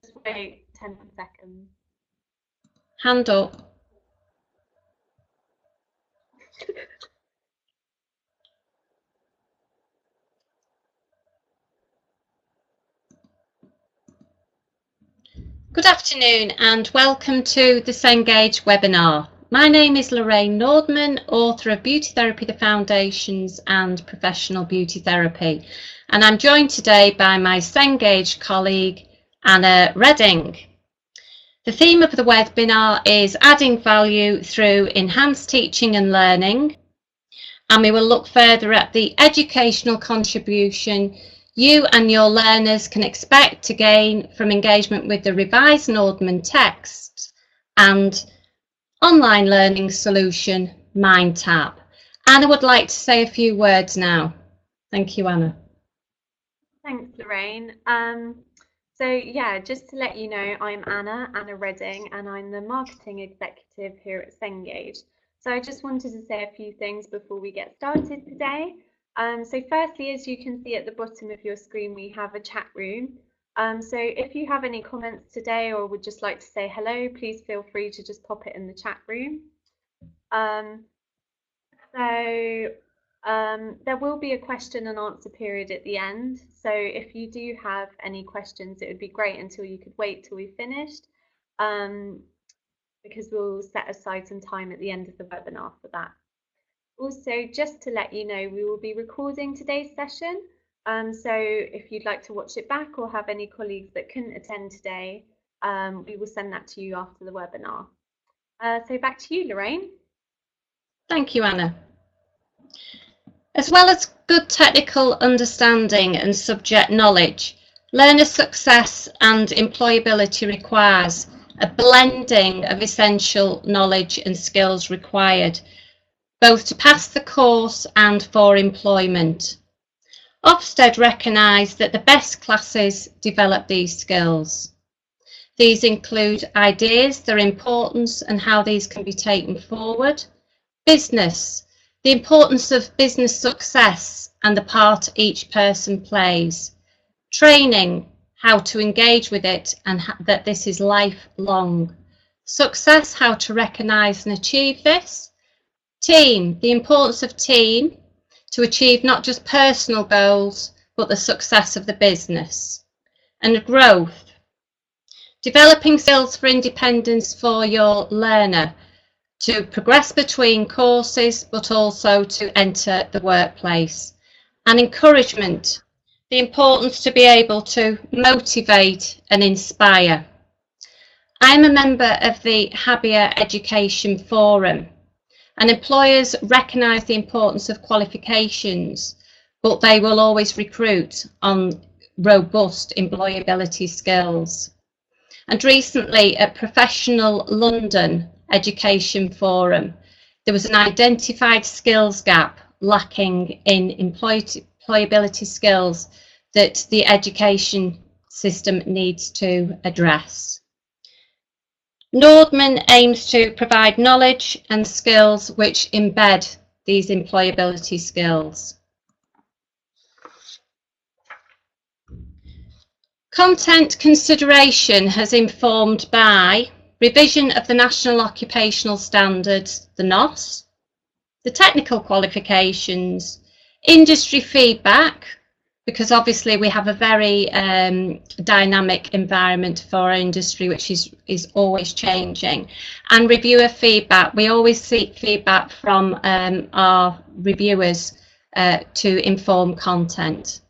just wait 10 seconds. Hand up. Good afternoon and welcome to the Cengage webinar. My name is Lorraine Nordmann, author of Beauty Therapy, the Foundations and Professional Beauty Therapy. And I'm joined today by my Cengage colleague, Anna Redding. The theme of the webinar is adding value through enhanced teaching and learning. And we will look further at the educational contribution you and your learners can expect to gain from engagement with the revised Nordmann text and online learning solution, Mindtap. Anna would like to say a few words now. Thank you, Anna. Thanks, Lorraine. So yeah, just to let you know, I'm Anna Redding, and I'm the marketing executive here at Cengage. So I just wanted to say a few things before we get started today. So firstly, as you can see at the bottom of your screen, we have a chat room. So if you have any comments today or would just like to say hello, please feel free to just pop it in the chat room. There will be a question and answer period at the end. So if you do have any questions, it would be great until you could wait till we finished, because we'll set aside some time at the end of the webinar for that. Also, just to let you know, we will be recording today's session. So if you'd like to watch it back or have any colleagues that couldn't attend today, we will send that to you after the webinar. So back to you, Lorraine. Thank you, Anna. As well as good technical understanding and subject knowledge, learner success and employability requires a blending of essential knowledge and skills required, both to pass the course and for employment. Ofsted recognised that the best classes develop these skills. These include ideas, their importance and how these can be taken forward, business, the importance of business success and the part each person plays, training, how to engage with it and that this is lifelong, success, how to recognise and achieve this, team, the importance of team to achieve not just personal goals, but the success of the business. And growth, developing skills for independence for your learner to progress between courses, but also to enter the workplace. And encouragement, the importance to be able to motivate and inspire. I'm a member of the Happier Education Forum. And employers recognise the importance of qualifications, but they will always recruit on robust employability skills. And recently at Professional London Education Forum, there was an identified skills gap lacking in employability skills that the education system needs to address. Nordmann aims to provide knowledge and skills which embed these employability skills. Content consideration has informed by revision of the National Occupational Standards, the NOS, the technical qualifications, industry feedback, because obviously we have a very dynamic environment for our industry, which is always changing, and reviewer feedback. We always seek feedback from our reviewers to inform content.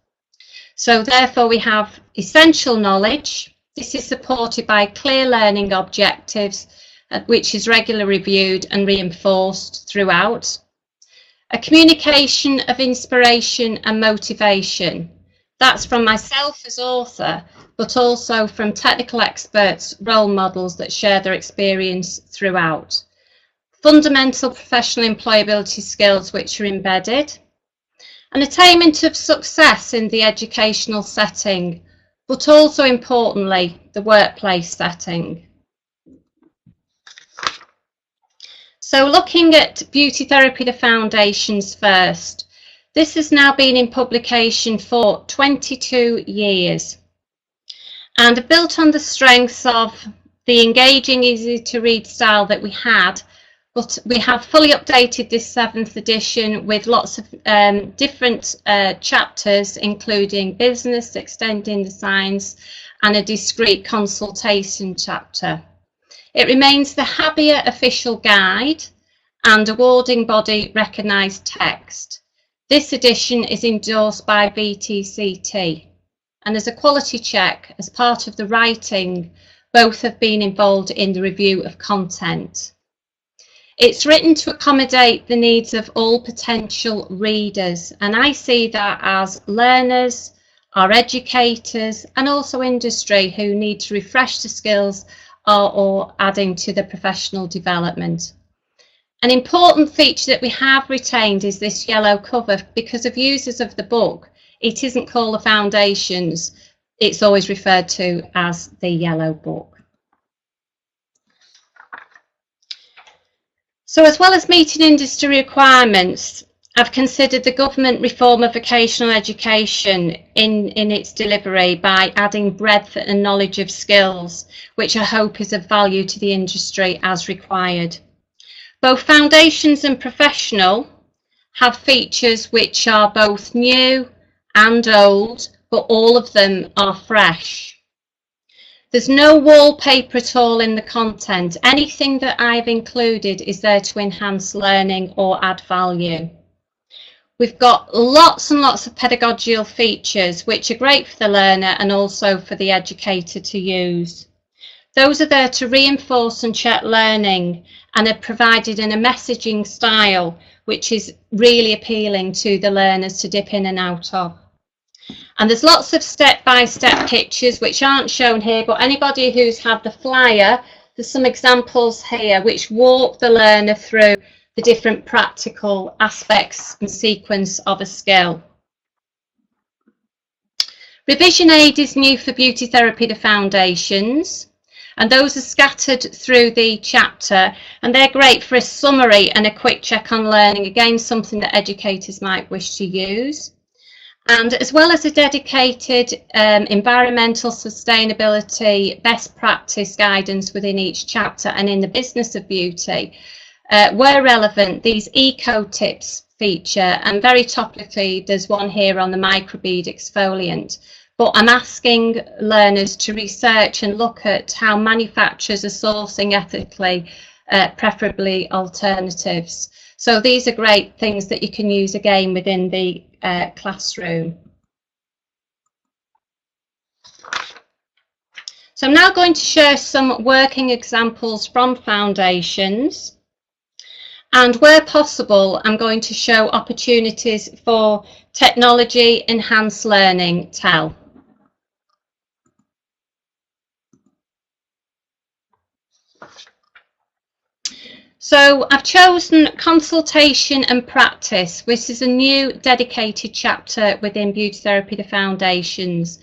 So therefore we have essential knowledge. This is supported by clear learning objectives, which is regularly reviewed and reinforced throughout. A communication of inspiration and motivation. That's from myself as author, but also from technical experts, role models that share their experience throughout. Fundamental professional employability skills which are embedded. An attainment of success in the educational setting, but also importantly, the workplace setting. So looking at Beauty Therapy, the Foundations first. This has now been in publication for 22 years. and built on the strengths of the engaging, easy to read style that we had, but we have fully updated this 7th edition with lots of different chapters, including business, extending the science, and a discrete consultation chapter. It remains the HABIA official guide and awarding body recognised text. This edition is endorsed by BTCT, and as a quality check, as part of the writing, both have been involved in the review of content. It's written to accommodate the needs of all potential readers, and I see that as learners, our educators, and also industry who need to refresh the skills or adding to the professional development. An important feature that we have retained is this yellow cover. Because of users of the book, it isn't called the Foundations, it's always referred to as the Yellow Book. So as well as meeting industry requirements, I've considered the government reform of vocational education in its delivery by adding breadth and knowledge of skills, which I hope is of value to the industry as required. Both Foundations and Professional have features which are both new and old, but all of them are fresh. There's no wallpaper at all in the content. Anything that I've included is there to enhance learning or add value. We've got lots and lots of pedagogical features which are great for the learner and also for the educator to use. Those are there to reinforce and check learning and are provided in a messaging style which is really appealing to the learners to dip in and out of. And there's lots of step-by-step pictures which aren't shown here, but anybody who's had the flyer, there's some examples here which walk the learner through the different practical aspects and sequence of a skill. Revision aid is new for beauty therapy, the Foundations, and those are scattered through the chapter, and they're great for a summary and a quick check on learning, again something that educators might wish to use. And as well as a dedicated environmental sustainability best practice guidance within each chapter and in the business of beauty, where relevant, these eco tips feature, and very topically there's one here on the microbead exfoliant. But I'm asking learners to research and look at how manufacturers are sourcing ethically, preferably alternatives. So these are great things that you can use again within the classroom. So I'm now going to share some working examples from Foundations, and where possible I'm going to show opportunities for technology enhanced learning TEL. So I've chosen Consultation and Practice, which is a new dedicated chapter within Beauty Therapy, the Foundations.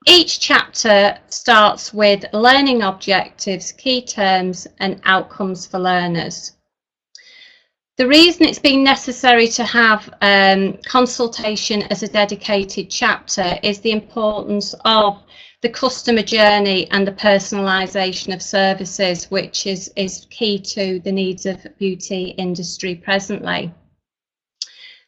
Each chapter starts with learning objectives, key terms and outcomes for learners. The reason it's been necessary to have consultation as a dedicated chapter is the importance of the customer journey and the personalisation of services, which is key to the needs of beauty industry presently.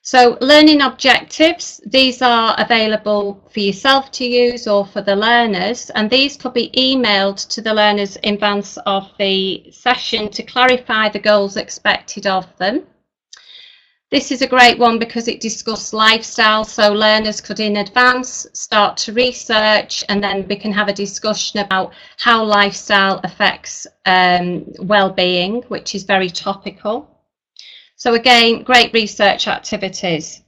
So learning objectives, these are available for yourself to use or for the learners, and these could be emailed to the learners in advance of the session to clarify the goals expected of them. This is a great one because it discusses lifestyle, so learners could in advance start to research, and then we can have a discussion about how lifestyle affects well-being, which is very topical. So again, great research activities.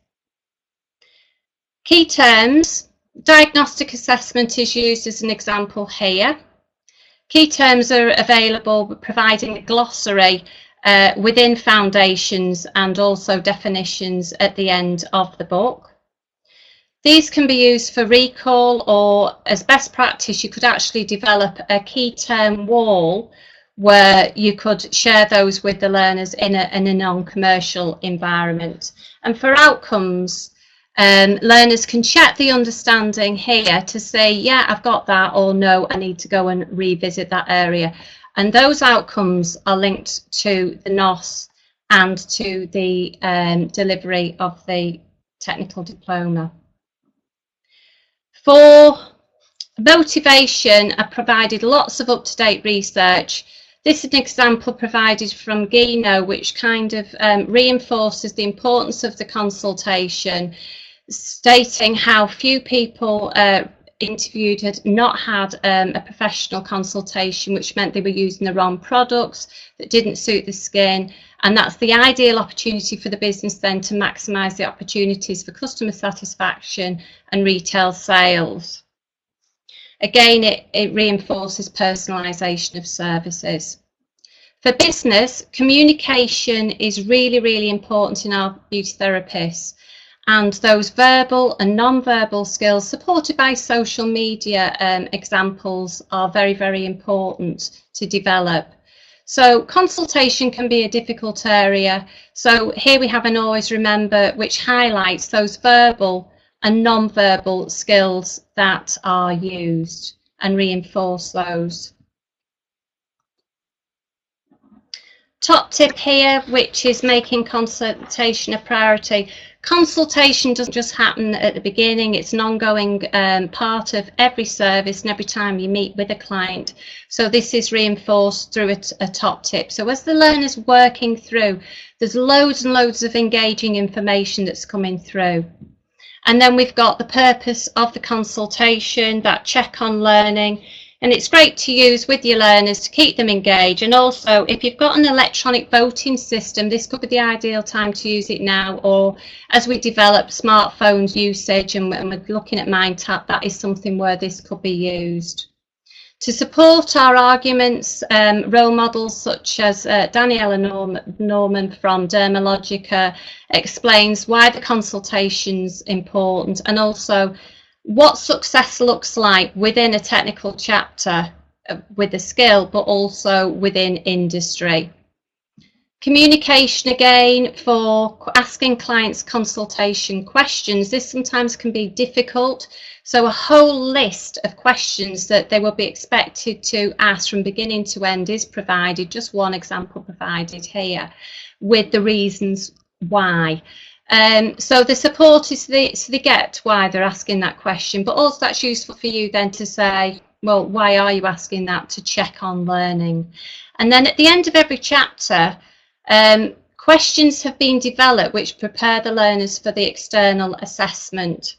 Key terms, diagnostic assessment is used as an example here. Key terms are available providing a glossary within Foundations and also definitions at the end of the book. These can be used for recall, or as best practice you could actually develop a key term wall where you could share those with the learners in a non-commercial environment. And for outcomes, Learners can check the understanding here to say, yeah, I've got that, or no, I need to go and revisit that area. And those outcomes are linked to the NOS and to the delivery of the technical diploma. For motivation, I provided lots of up-to-date research. This is an example provided from Gino, which kind of reinforces the importance of the consultation, stating how few people interviewed had not had a professional consultation, which meant they were using the wrong products that didn't suit the skin, and that's the ideal opportunity for the business then to maximise the opportunities for customer satisfaction and retail sales. Again, it reinforces personalisation of services. For business, communication is really, really important in our beauty therapists, and those verbal and non-verbal skills supported by social media examples are very, very important to develop. So consultation can be a difficult area. So here we have an always remember, which highlights those verbal and non-verbal skills that are used and reinforce those. Top tip here, which is making consultation a priority. Consultation doesn't just happen at the beginning, it's an ongoing part of every service and every time you meet with a client. So this is reinforced through a top tip. So as the learner's working through, there's loads and loads of engaging information that's coming through. And then we've got the purpose of the consultation, that check on learning. And it's great to use with your learners to keep them engaged. And also, if you've got an electronic voting system, this could be the ideal time to use it now, or as we develop smartphones usage and we're looking at Mindtap, that is something where this could be used. To support our arguments, role models such as Daniela Norman from Dermalogica explains why the consultation's important, and also what success looks like within a technical chapter with a skill, but also within industry. Communication again, for asking clients consultation questions, this sometimes can be difficult. So a whole list of questions that they will be expected to ask from beginning to end is provided, just one example provided here, with the reasons why. So the support is so they get why they're asking that question, but also that's useful for you then to say, well, why are you asking that, to check on learning. And then at the end of every chapter, questions have been developed which prepare the learners for the external assessment.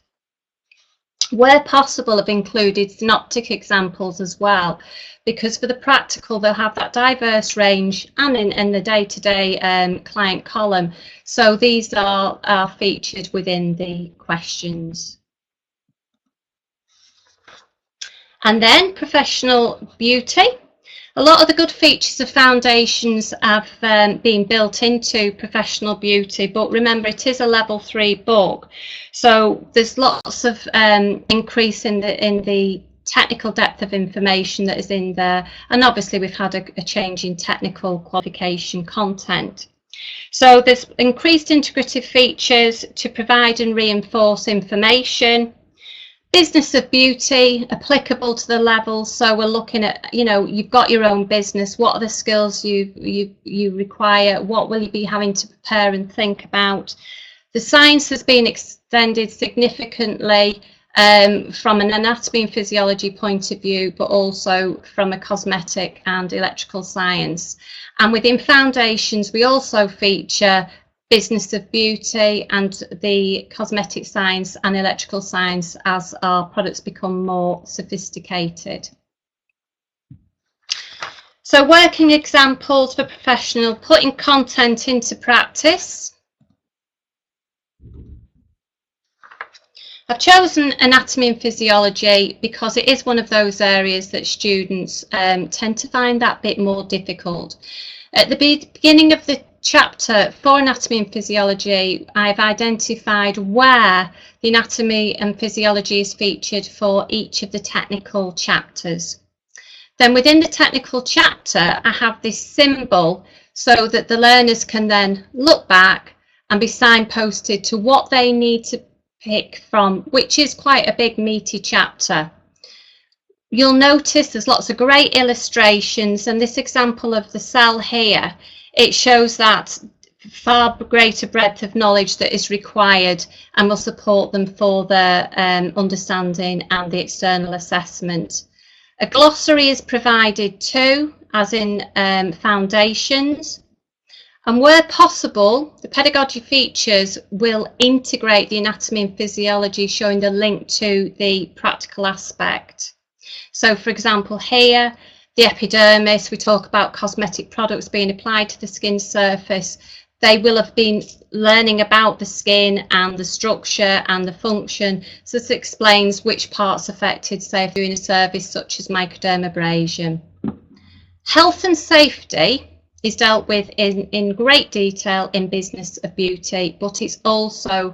Where possible, I've included synoptic examples as well, because for the practical they'll have that diverse range and in the day-to-day client column. So these are featured within the questions. And then professional beauty. A lot of the good features of foundations have been built into professional beauty, but remember it is a level 3 book, so there's lots of increase in the technical depth of information that is in there, and obviously we've had a change in technical qualification content. So there's increased integrative features to provide and reinforce information. Business of beauty, applicable to the levels. So we're looking at, you know, you've got your own business. What are the skills you require? What will you be having to prepare and think about? The science has been extended significantly from an anatomy and physiology point of view, but also from a cosmetic and electrical science. And within foundations, we also feature business of beauty and the cosmetic science and electrical science as our products become more sophisticated. So working examples for professional, putting content into practice. I've chosen anatomy and physiology because it is one of those areas that students tend to find that bit more difficult. At the beginning of the chapter for anatomy and physiology, I've identified where the anatomy and physiology is featured for each of the technical chapters. Then within the technical chapter, I have this symbol so that the learners can then look back and be signposted to what they need to pick from, which is quite a big meaty chapter. You'll notice there's lots of great illustrations, and this example of the cell here, it shows that far greater breadth of knowledge that is required and will support them for their understanding and the external assessment. A glossary is provided too, as in foundations. And where possible, the pedagogy features will integrate the anatomy and physiology, showing the link to the practical aspect. So, for example, here, the epidermis, we talk about cosmetic products being applied to the skin surface. They will have been learning about the skin and the structure and the function. So this explains which parts affected, say, if doing a service such as microdermabrasion. Health and safety is dealt with in great detail in Business of Beauty, but it's also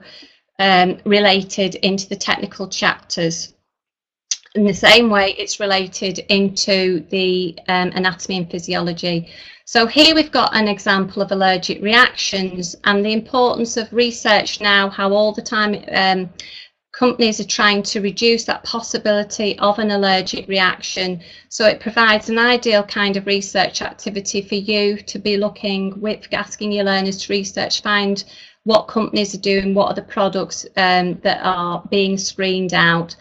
related into the technical chapters. In the same way, it's related into the anatomy and physiology. So here we've got an example of allergic reactions and the importance of research now, how all the time companies are trying to reduce that possibility of an allergic reaction. So it provides an ideal kind of research activity for you to be looking with, asking your learners to research, find what companies are doing, what are the products that are being screened out.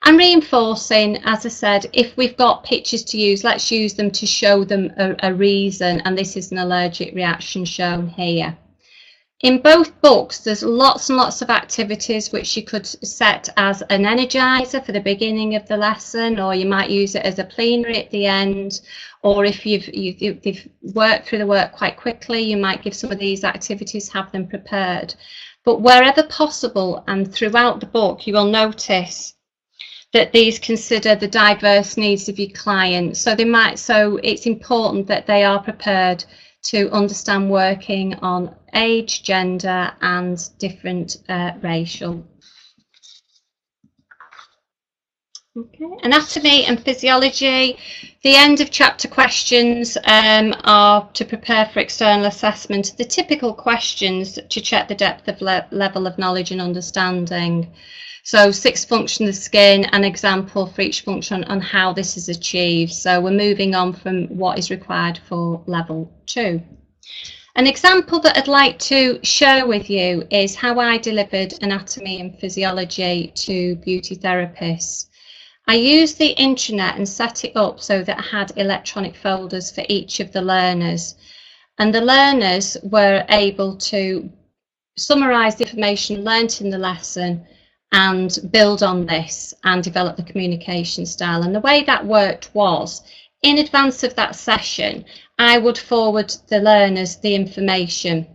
And reinforcing, as I said, if we've got pictures to use, let's use them to show them a reason, and this is an allergic reaction shown here. In both books, there's lots and lots of activities which you could set as an energizer for the beginning of the lesson, or you might use it as a plenary at the end, or if you've worked through the work quite quickly, you might give some of these activities, have them prepared. But wherever possible and throughout the book, you will notice that these consider the diverse needs of your client. So it's important that they are prepared to understand working on age, gender, and different racial. Okay. Anatomy and physiology. The end of chapter questions are to prepare for external assessment. The typical questions to check the depth of level of knowledge and understanding. So 6 functions of the skin, an example for each function on how this is achieved. So we're moving on from what is required for level 2. An example that I'd like to share with you is how I delivered anatomy and physiology to beauty therapists. I used the intranet and set it up so that I had electronic folders for each of the learners. And the learners were able to summarise the information learnt in the lesson and build on this and develop the communication style. And the way that worked was, in advance of that session, I would forward the learners the information.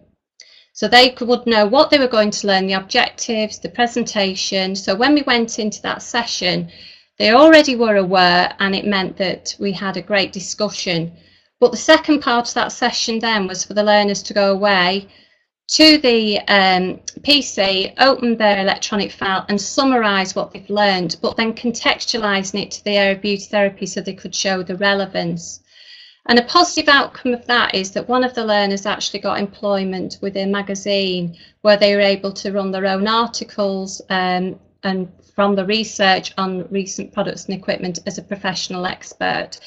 So they would know what they were going to learn, the objectives, the presentation. So when we went into that session, they already were aware, and it meant that we had a great discussion. But the second part of that session then was for the learners to go away to the PC, open their electronic file and summarise what they've learned, but then contextualising it to the area of beauty therapy so they could show the relevance. And a positive outcome of that is that one of the learners actually got employment with a magazine where they were able to run their own articles and from the research on recent products and equipment as a professional expert.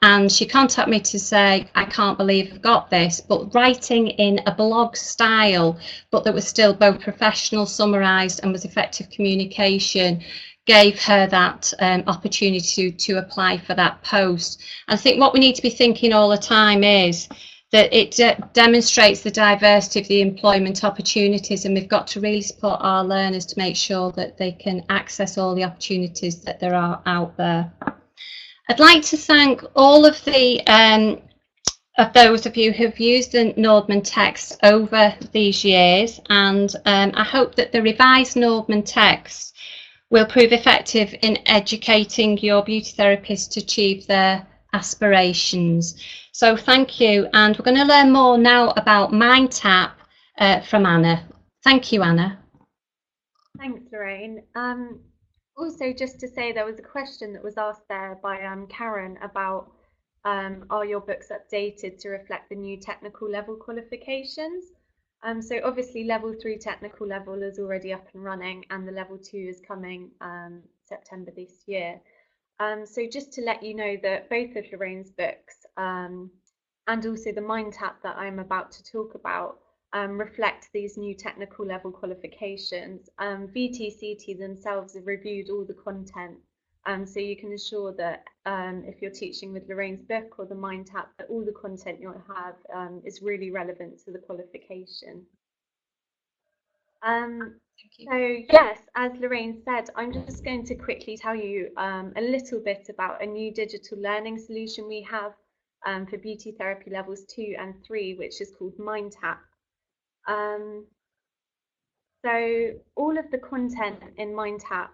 And she contacted me to say, I can't believe I've got this, but writing in a blog style, but that was still both professional, summarised, and was effective communication, gave her that opportunity to apply for that post. I think what we need to be thinking all the time is that it demonstrates the diversity of the employment opportunities, and we've got to really support our learners to make sure that they can access all the opportunities that there are out there. I'd like to thank all of the of those of you who've used the Nordmann text over these years, and I hope that the revised Nordmann text will prove effective in educating your beauty therapists to achieve their aspirations. So thank you, and we're going to learn more now about Mindtap from Anna. Thank you, Anna. Thanks, Lorraine. Also, just to say, there was a question that was asked there by Karen about are your books updated to reflect the new technical level qualifications? So obviously level 3 technical level is already up and running, and the level 2 is coming September this year. So just to let you know that both of Lorraine's books and also the Mindtap that I'm about to talk about reflect these new technical level qualifications. VTCT themselves have reviewed all the content, so you can assure that if you're teaching with Lorraine's book or the Mindtap, that all the content you'll have is really relevant to the qualification. Thank you. So yes, as Lorraine said, I'm just going to quickly tell you a little bit about a new digital learning solution we have for beauty therapy levels 2 and 3, which is called Mindtap. Um, so all of the content in Mindtap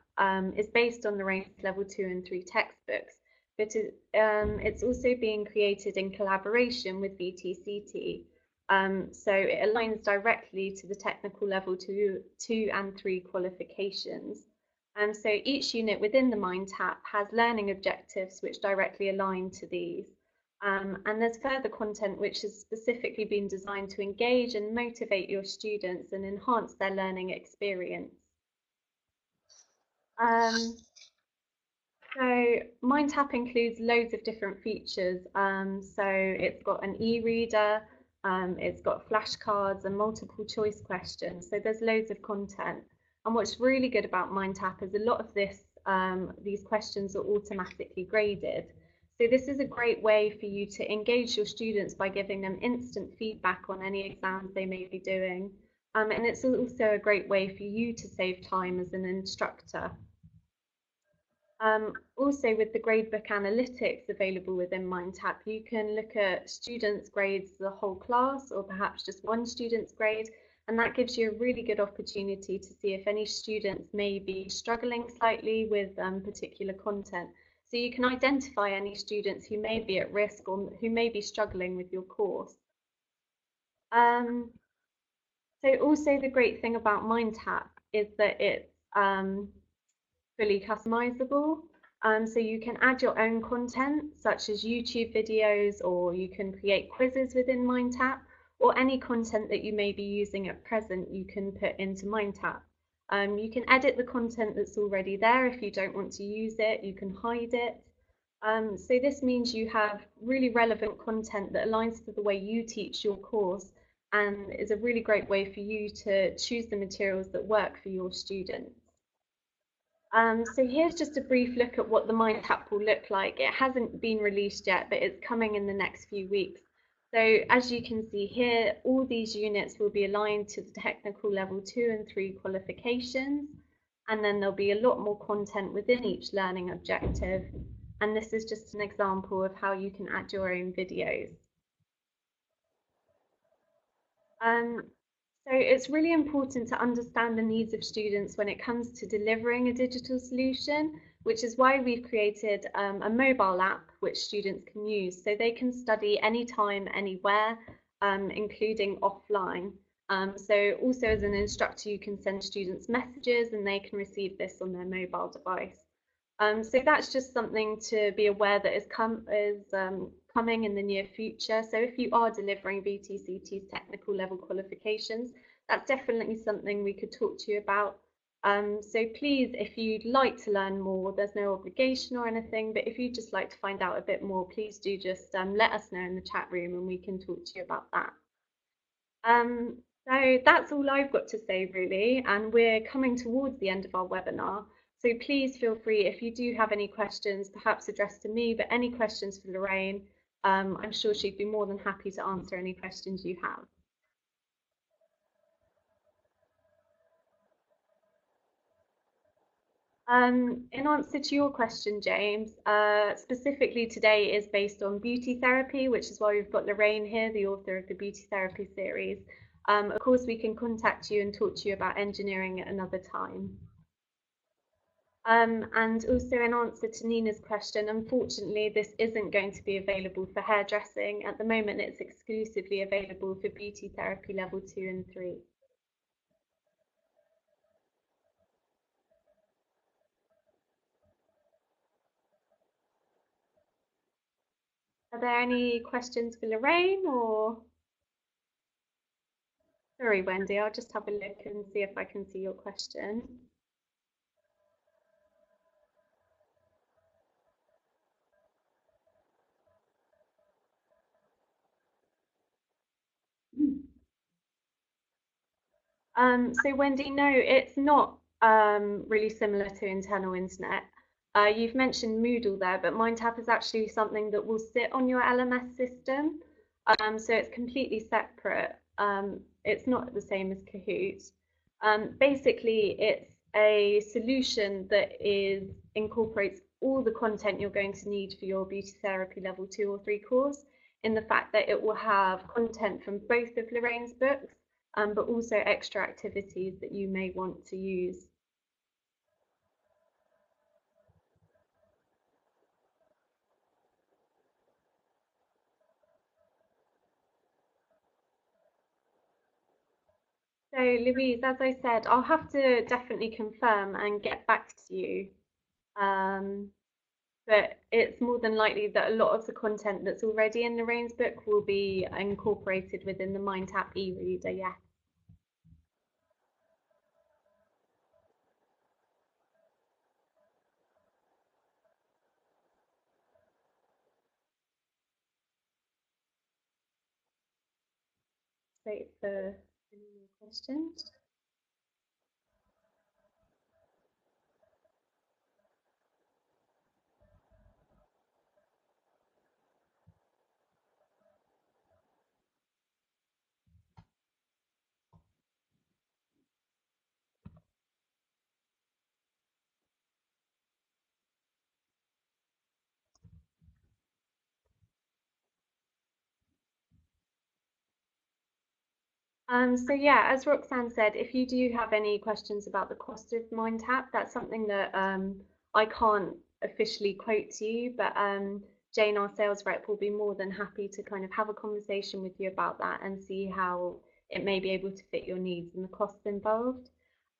is based on Lorraine's level 2 and 3 textbooks, but it's also being created in collaboration with VTCT. So it aligns directly to the technical level 2 and 3 qualifications. And so each unit within the Mindtap has learning objectives which directly align to these. And there's further content which has specifically been designed to engage and motivate your students and enhance their learning experience. Um, so Mindtap includes loads of different features. So it's got an e-reader, it's got flashcards and multiple choice questions. So there's loads of content. And what's really good about Mindtap is a lot of these questions are automatically graded. So this is a great way for you to engage your students by giving them instant feedback on any exams they may be doing. And it's also a great way for you to save time as an instructor. Also, with the gradebook analytics available within Mindtap, you can look at students' grades, the whole class, or perhaps just one student's grade, and that gives you a really good opportunity to see if any students may be struggling slightly with particular content. So you can identify any students who may be at risk or who may be struggling with your course. Um, so also the great thing about Mindtap is that it's fully customizable. So you can add your own content, such as YouTube videos, or you can create quizzes within Mindtap, or any content that you may be using at present, you can put into Mindtap. You can edit the content that's already there if you don't want to use it, you can hide it. So this means you have really relevant content that aligns to the way you teach your course and is a really great way for you to choose the materials that work for your students. So here's just a brief look at what the Mindtap will look like. It hasn't been released yet, but it's coming in the next few weeks. So as you can see here, all these units will be aligned to the technical level 2 and 3 qualifications, and then there'll be a lot more content within each learning objective. And this is just an example of how you can add your own videos. Um, so it's really important to understand the needs of students when it comes to delivering a digital solution, which is why we've created a mobile app which students can use. So they can study anytime, anywhere, including offline. So also as an instructor, you can send students messages and they can receive this on their mobile device. So that's just something to be aware that is coming in the near future. So if you are delivering VTCT's technical level qualifications, that's definitely something we could talk to you about. So please, if you'd like to learn more, there's no obligation or anything, but if you'd just like to find out a bit more, please do just let us know in the chat room and we can talk to you about that. So that's all I've got to say really, and we're coming towards the end of our webinar. So please feel free if you do have any questions, perhaps addressed to me, but any questions for Lorraine, I'm sure she'd be more than happy to answer any questions you have. In answer to your question, James, specifically today is based on beauty therapy, which is why we've got Lorraine here, the author of the beauty therapy series. Of course, we can contact you and talk to you about engineering at another time. And also in answer to Nina's question, unfortunately, this isn't going to be available for hairdressing. At the moment, it's exclusively available for beauty therapy level 2 and 3. Are there any questions for Lorraine or? Sorry, Wendy, I'll just have a look and see if I can see your question. So Wendy, no, it's not really similar to internal internet. You've mentioned Moodle there, but Mindtap is actually something that will sit on your LMS system. So it's completely separate. It's not the same as Kahoot. Basically, it's a solution that incorporates all the content you're going to need for your beauty therapy level 2 or 3 course, in the fact that it will have content from both of Lorraine's books, but also extra activities that you may want to use. So Louise, as I said, I'll have to definitely confirm and get back to you. Um, but it's more than likely that a lot of the content that's already in Lorraine's book will be incorporated within the Mindtap e-reader, yes. Wait for any more questions. So yeah, as Roxanne said, if you do have any questions about the cost of Mindtap, that's something that I can't officially quote to you, but Jane, our sales rep, will be more than happy to kind of have a conversation with you about that and see how it may be able to fit your needs and the costs involved.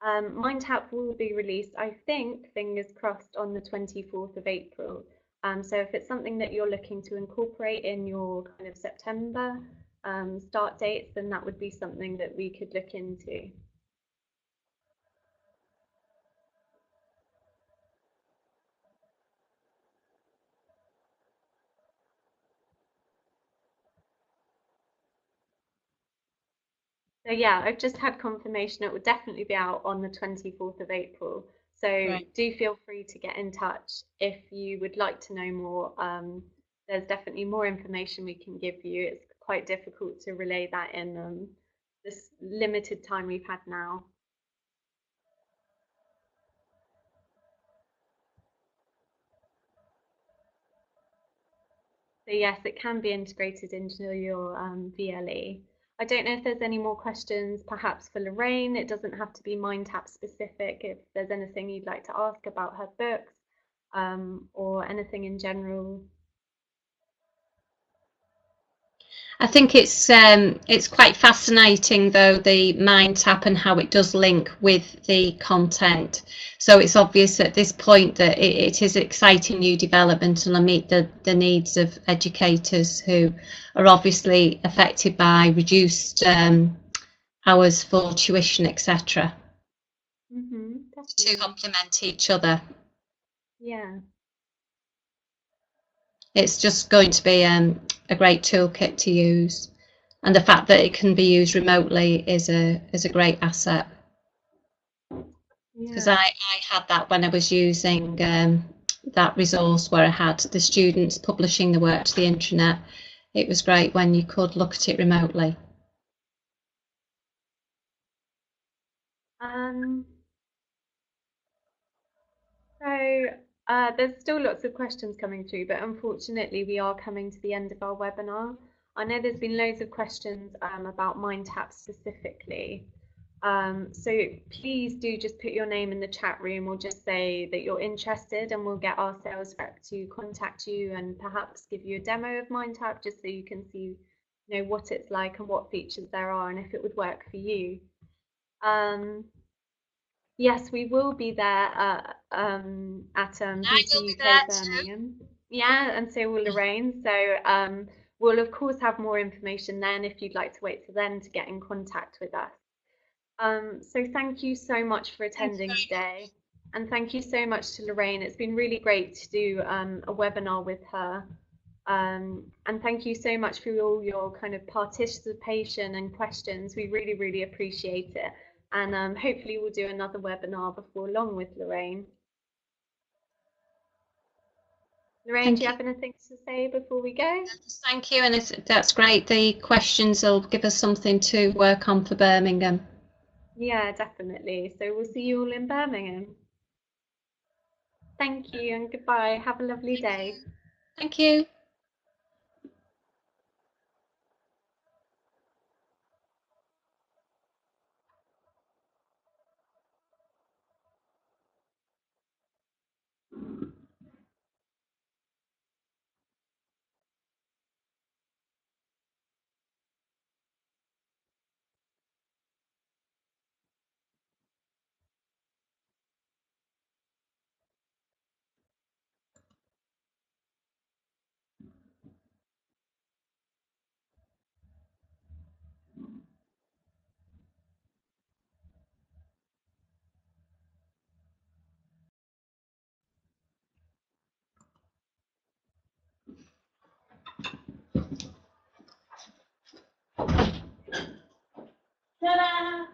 Mindtap will be released, I think, fingers crossed, on the 24th of April. So if it's something that you're looking to incorporate in your kind of September start dates, then that would be something that we could look into. So yeah, I've just had confirmation it will definitely be out on the 24th of April. So Right. do feel free to get in touch if you would like to know more. There's definitely more information we can give you. It's quite difficult to relay that in this limited time we've had now. So yes, it can be integrated into your VLE. I don't know if there's any more questions perhaps for Lorraine. It doesn't have to be Mindtap specific. If there's anything you'd like to ask about her books or anything in general. I think it's quite fascinating though, the mind tap and how it does link with the content. So it's obvious at this point that it is exciting new development and will meet the needs of educators who are obviously affected by reduced hours for tuition, etc. To Definitely. complement each other. Yeah. It's just going to be a great toolkit to use, and the fact that it can be used remotely is a great asset. Because Yeah. I had that when I was using that resource where I had the students publishing the work to the intranet. It was great when you could look at it remotely. Um, So there's still lots of questions coming through, but unfortunately we are coming to the end of our webinar. I know there's been loads of questions about Mindtap specifically. So please do just put your name in the chat room or just say that you're interested and we'll get our sales rep to contact you and perhaps give you a demo of Mindtap just so you can see, what it's like and what features there are and if it would work for you. Um, Yes, we will be there at I will Beauty be UK there too. Birmingham. Yeah, and so will Lorraine. So we'll of course have more information then if you'd like to wait till then to get in contact with us. So thank you so much for Thank attending you. today. And thank you so much to Lorraine. It's been really great to do a webinar with her. And thank you so much for all your kind of participation and questions. We really, really appreciate it. And hopefully we'll do another webinar before long with Lorraine. Lorraine, do you Thank you. have anything to say before we go? Thank you, and that's great. The questions will give us something to work on for Birmingham. Yeah, definitely. So we'll see you all in Birmingham. Thank you and goodbye. Have a lovely day. Thank you. Ta-da!